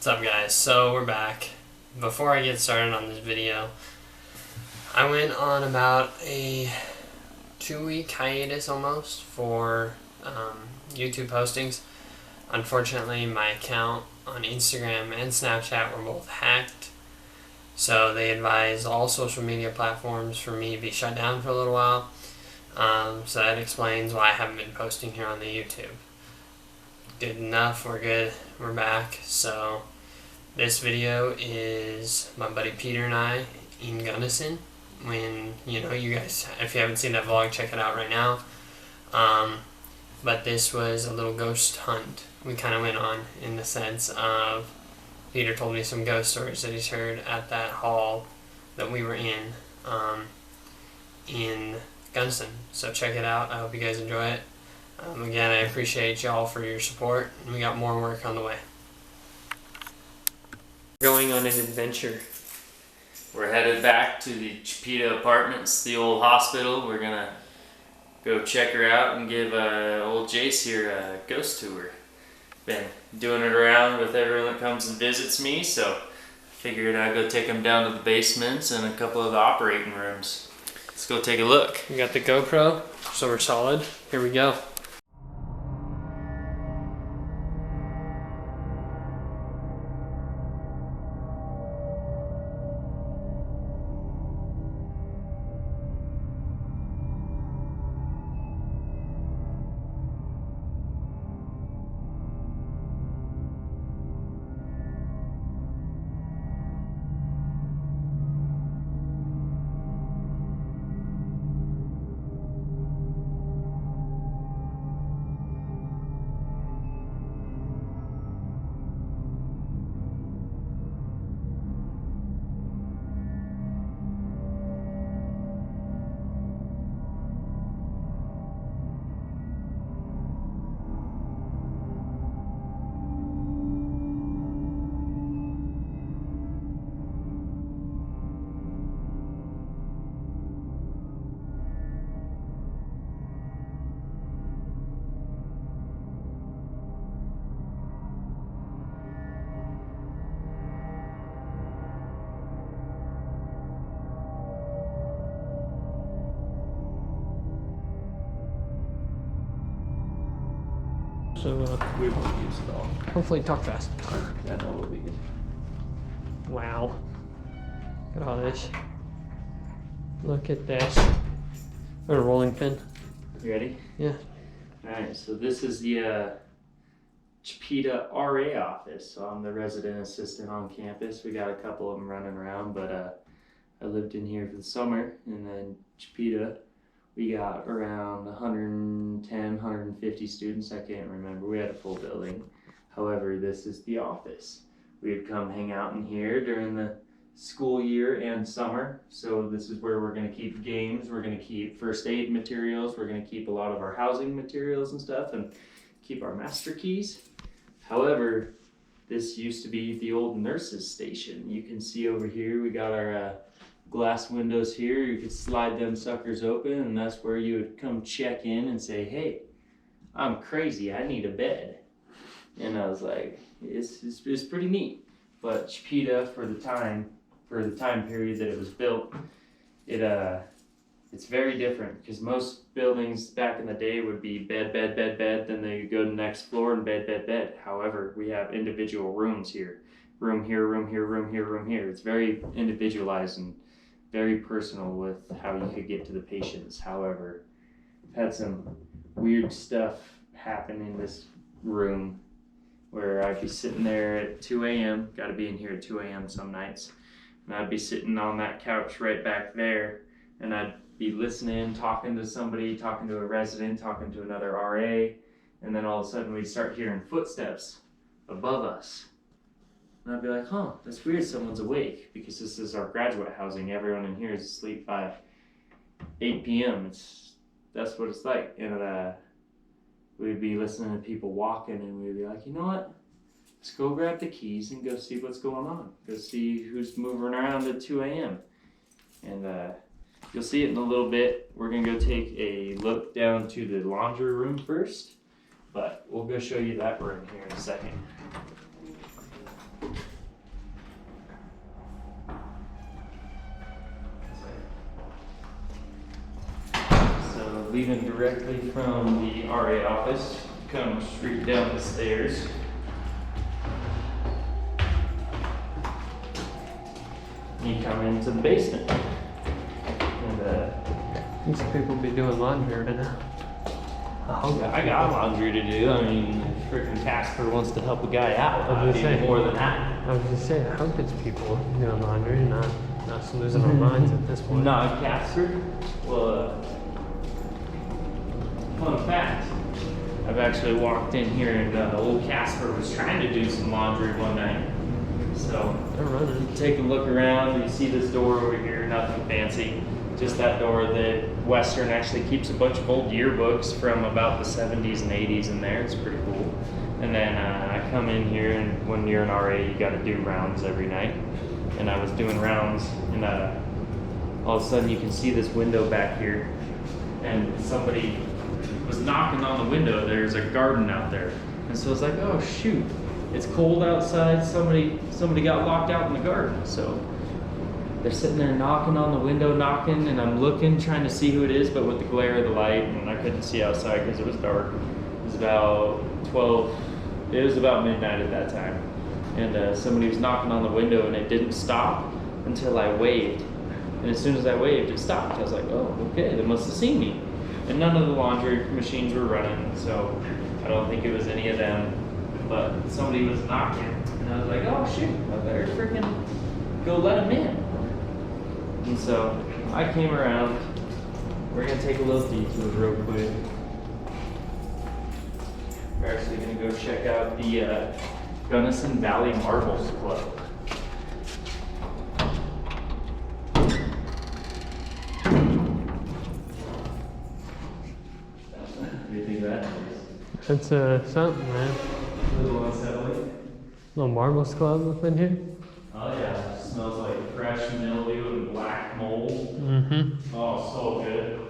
What's up, guys? So we're back. Before I get started on this video, I went on about a 2-week hiatus almost for YouTube postings. Unfortunately, my account on Instagram and Snapchat were both hacked, so they advised all social media platforms for me to be shut down for a little while. So that explains why I haven't been posting here on the YouTube. Good enough, we're good, we're back. So this video is my buddy Peter and I in Gunnison. When, you guys, if you haven't seen that vlog, check it out right now. But this was a little ghost hunt we kind of went on, in the sense of Peter told me some ghost stories that he's heard at that hall that we were in Gunnison. So check it out. I hope you guys enjoy it. Again, I appreciate y'all for your support, and we got more work on the way. Going on an adventure. We're headed back to the Chipeta Apartments, the old hospital. We're gonna go check her out and give old Jace here a ghost tour. Been doing it around with everyone that comes and visits me, so figured I'd go take them down to the basements and a couple of the operating rooms. Let's go take a look. We got the GoPro, so we're solid. Here we go. So, We won't use it all. hopefully talk fast. I know we'll be good. Wow. Look at all this. Look at this. Got a rolling pin. You ready? Yeah. Alright, so this is the Chipeta RA office. So I'm the resident assistant on campus. We got a couple of them running around, but I lived in here for the summer, and then Chipeta, we got around 110, 150 students. I can't remember. We had a full building. However, this is the office. We'd come hang out in here during the school year and summer. So this is where we're going to keep games. We're going to keep first aid materials. We're going to keep a lot of our housing materials and stuff, and keep our master keys. However, this used to be the old nurses station. You can see over here we got our glass windows here. You could slide them suckers open, and that's where you would come check in and say, "Hey, I'm crazy, I need a bed." And I was like, it's pretty neat. But Chipeta, for the time period that it was built, it's very different, because most buildings back in the day would be bed, then they would go to the next floor and bed. However, we have individual rooms here. Room here, room here, room here, room here. It's very individualized and very personal with how you could get to the patients. However, I've had some weird stuff happen in this room where I'd be sitting there at 2 a.m. Got to be in here at 2 a.m. some nights. And I'd be sitting on that couch right back there, and I'd be listening, talking to somebody, talking to a resident, talking to another RA, and then all of a sudden we'd start hearing footsteps above us. And I'd be like, huh, that's weird, someone's awake, because this is our graduate housing. Everyone in here is asleep by 8 p.m. That's what it's like. And we'd be listening to people walking, and we'd be like, you know what? Let's go grab the keys and go see what's going on. Go see who's moving around at 2 a.m. And you'll see it in a little bit. We're gonna go take a look down to the laundry room first, but we'll go show you that room here in a second. leaving directly from the RA office, come straight down the stairs. You come into the basement. And these people be doing laundry right now. I got laundry to do. I mean, freaking Casper wants to help a guy out. I was gonna say, more than that. I was just saying, how could people doing laundry and not losing our minds at this point? Not Casper. Well, fun fact. I've actually walked in here and old Casper was trying to do some laundry one night. So They're running. take a look around. You see this door over here, nothing fancy. Just that door. The Western actually keeps a bunch of old yearbooks from about the 70s and 80s in there. It's pretty cool. And then I come in here, and when you're an RA, you got to do rounds every night. And I was doing rounds, and all of a sudden you can see this window back here, and somebody was knocking on the window. There's a garden out there, and so it's like, oh shoot, it's cold outside. Somebody got locked out in the garden. So they're sitting there knocking on the window, and I'm looking, trying to see who it is, but with the glare of the light, and I couldn't see outside because it was dark. It was about 12. It was about midnight at that time, and somebody was knocking on the window, and it didn't stop until I waved. And as soon as I waved, it stopped. I was like, oh, okay, they must have seen me. And none of the laundry machines were running, so I don't think it was any of them. But somebody was knocking, and I was like, oh shoot, I better freaking go let him in. And so I came around. We're gonna take a little detour real quick. We're actually gonna go check out the Gunnison Valley Marbles Club. What do you think of that? That's something, man. A little unsettling. Little marbles club up in here. Oh yeah, it smells like fresh mildew and black mold. Mm-hmm. Oh, so good.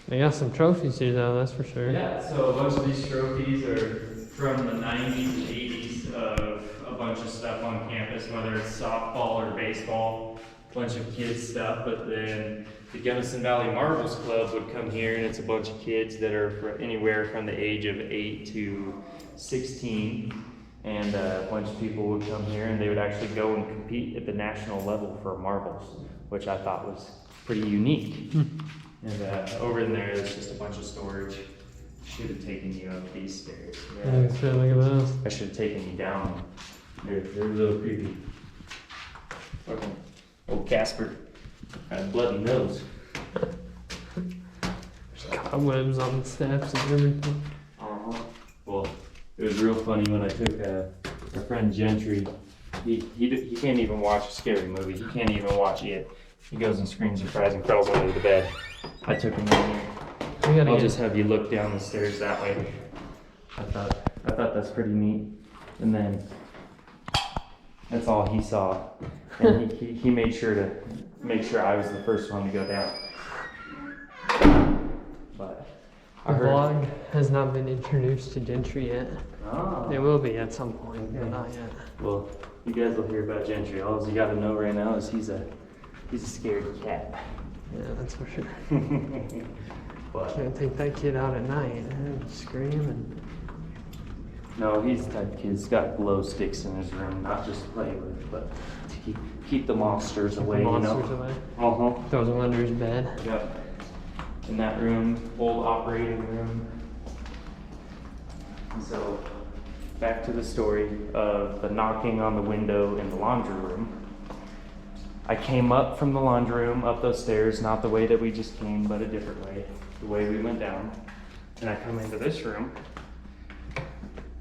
They got some trophies here, though. That's for sure. Yeah, so a bunch of these trophies are from the 90s and 80s of a bunch of stuff on campus, whether it's softball or baseball, a bunch of kids stuff. But then the Gunnison Valley Marbles Club would come here, and it's a bunch of kids that are anywhere from the age of 8 to 16. And a bunch of people would come here, and they would actually go and compete at the national level for marbles, which I thought was pretty unique. And over in there, there's just a bunch of storage. Should have taken you up these stairs. Yeah, sure, look at those. I should have taken you down. They're a little creepy. Fucking old Casper had a bloody nose. There's cobwebs on the steps and everything. Well, it was real funny when I took our friend Gentry. He can't even watch a scary movie. He can't even watch it. He goes and screams and cries and crawls under the bed. I took him in here. I'll just have you look down the stairs that way. I thought that's pretty neat. And then that's all he saw. And he made sure to make sure I was the first one to go down. But The vlog has not been introduced to Gentry yet. Oh. It will be at some point, but not yet. Well, you guys will hear about Gentry. All you gotta know right now is he's a scared cat. Yeah, that's for sure. But Can't take that kid out at night and scream and. no, he's the type of kid. He's got glow sticks in his room, not just to play with, but to keep the monsters away. The monsters you know? away. Uh-huh. Throws them under his bed. Yep. In that room, old operating room. And so, back to the story of the knocking on the window in the laundry room. I came up from the laundry room, up those stairs, not the way that we just came, but a different way, the way we went down. And I come into this room,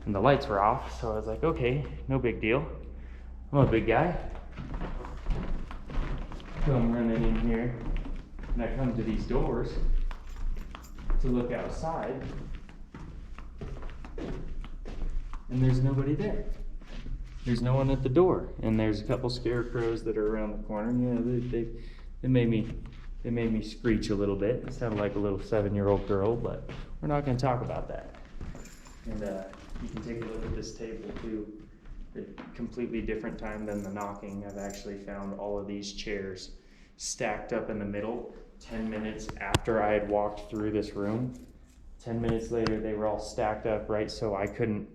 and the lights were off, so I was like, okay, no big deal. I'm a big guy. So I'm running in here, and I come to these doors to look outside, and there's nobody there. There's no one at the door, and there's a couple scarecrows that are around the corner. Yeah, they made me screech a little bit. It sounded like a little 7-year-old girl, but we're not going to talk about that. And you can take a look at this table too. A completely different time than the knocking. I've actually found all of these chairs stacked up in the middle, 10 minutes after I had walked through this room. 10 minutes later, they were all stacked up right so I couldn't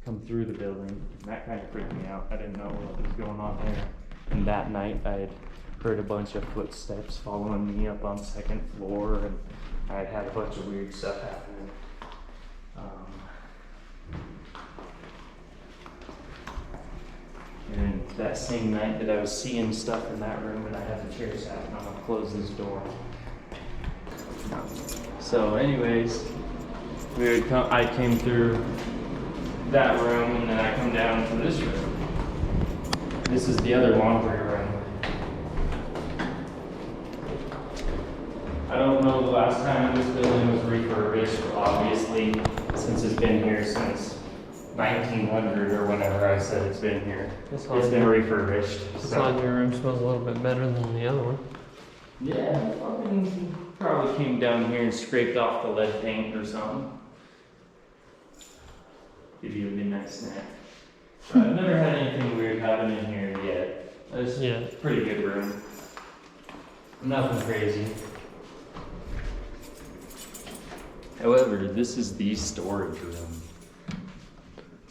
come through the building. And that kind of freaked me out. I didn't know what was going on there. And that night, I had heard a bunch of footsteps following me up on 2nd floor, and I had had a bunch of weird stuff happening. And that same night that I was seeing stuff in that room, and I had the chair sat, and I'm gonna close this door. So, anyways, I came through that room, and then I come down to this room. This is the other laundry room. I don't know the last time this building was refurbished, obviously, since it's been here since 1900 or whenever I said it's been here. It's been refurbished. This laundry room smells a little bit better than the other one. Yeah, fucking probably came down here and scraped off the lead paint or something. Give you a midnight snack. I've never had anything weird happen in here yet. It's a pretty good room. Nothing crazy. However, this is the storage room.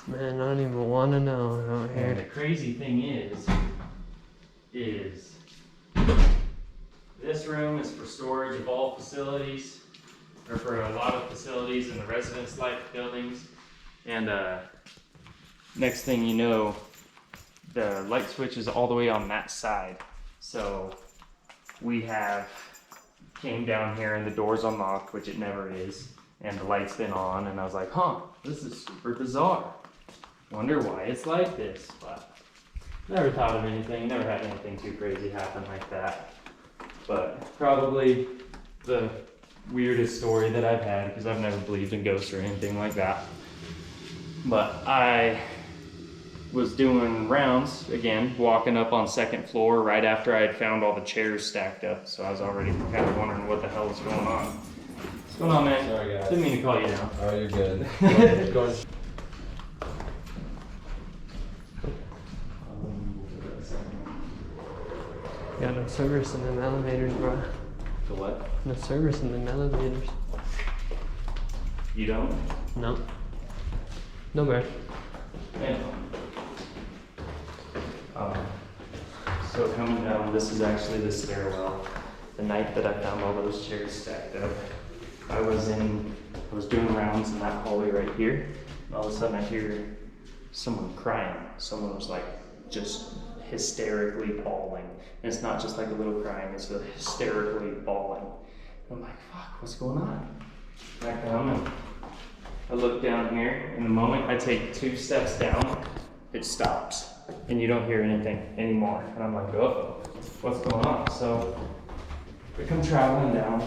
Man, I don't even want to know out And here. the crazy thing is this room is for storage of all facilities, or for a lot of facilities in the residence-like buildings. And next thing you know, the light switch is all the way on that side. So we came down here and the door's unlocked, which it never is, and the light's been on, and I was like, huh, this is super bizarre. Wonder why it's like this, but never thought of anything, never had anything too crazy happen like that. But probably the weirdest story that I've had, because I've never believed in ghosts or anything like that. But I was doing rounds, again, walking up on 2nd floor right after I had found all the chairs stacked up, so I was already kind of wondering what the hell was going on. What's going on, man? Sorry, guys. Didn't mean to call you now. Oh, you're good. Go ahead. Got no service in them elevators, bro. The what? No service in them elevators. You don't? No. No, bro. Yeah. So coming down, this is actually the stairwell. The night that I found all those chairs stacked up, I was doing rounds in that hallway right here. And all of a sudden I hear someone crying. Someone was like just hysterically bawling. And it's not just like a little crying, it's a hysterically bawling. I'm like, fuck, what's going on? And I come and I look down here, and the moment I take 2 steps down, it stops. And you don't hear anything anymore. And I'm like, oh, what's going on? So I come traveling down.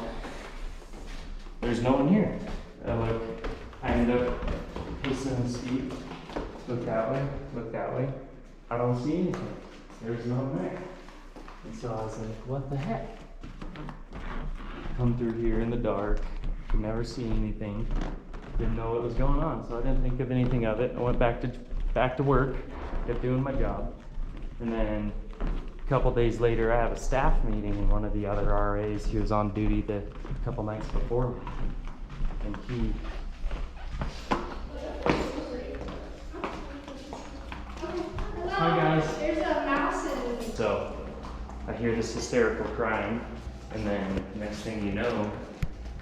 There's no one here. I end up pacing the speed. Look that way, look that way. I don't see anything. There's no one there. And so I was like, what the heck? Come through here in the dark, could never see anything. Didn't know what was going on, so I didn't think of anything of it. I went back to work, kept doing my job. And then a couple days later, I have a staff meeting, and one of the other RAs, he was on duty a couple nights before me. And he Hi guys. There's a mouse in. So I hear this hysterical crying, and then next thing you know,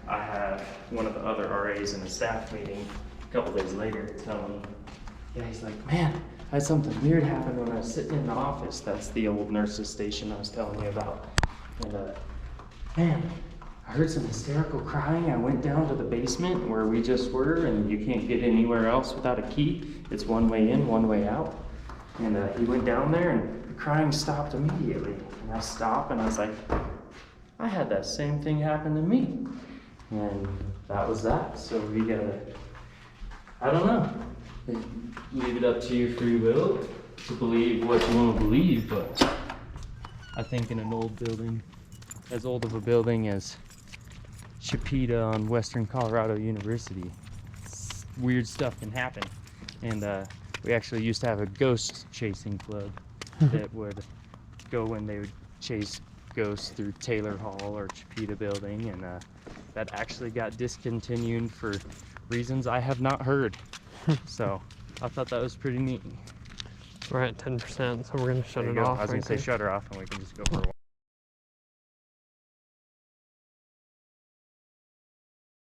I have one of the other RAs in a staff meeting a couple days later tell me, yeah, he's like, man, I had something weird happen when I was sitting in the office. That's the old nurse's station I was telling you about. And man, I heard some hysterical crying. I went down to the basement where we just were, and you can't get anywhere else without a key. It's one way in, one way out. And he went down there, and the crying stopped immediately. And I stopped, and I was like, I had that same thing happen to me. And that was that. So we gotta, I don't know. Leave it up to your free will to believe what you want to believe, but I think in an old building, as old of a building as Chipeta on Western Colorado University, weird stuff can happen. And we actually used to have a ghost chasing club that would go when they would chase goes through Taylor Hall or Chipeta Building, and that actually got discontinued for reasons I have not heard. So I thought that was pretty neat. We're at 10%, so we're gonna shut There it you go. off. I was gonna right say there. shut her off, and we can just go for a while.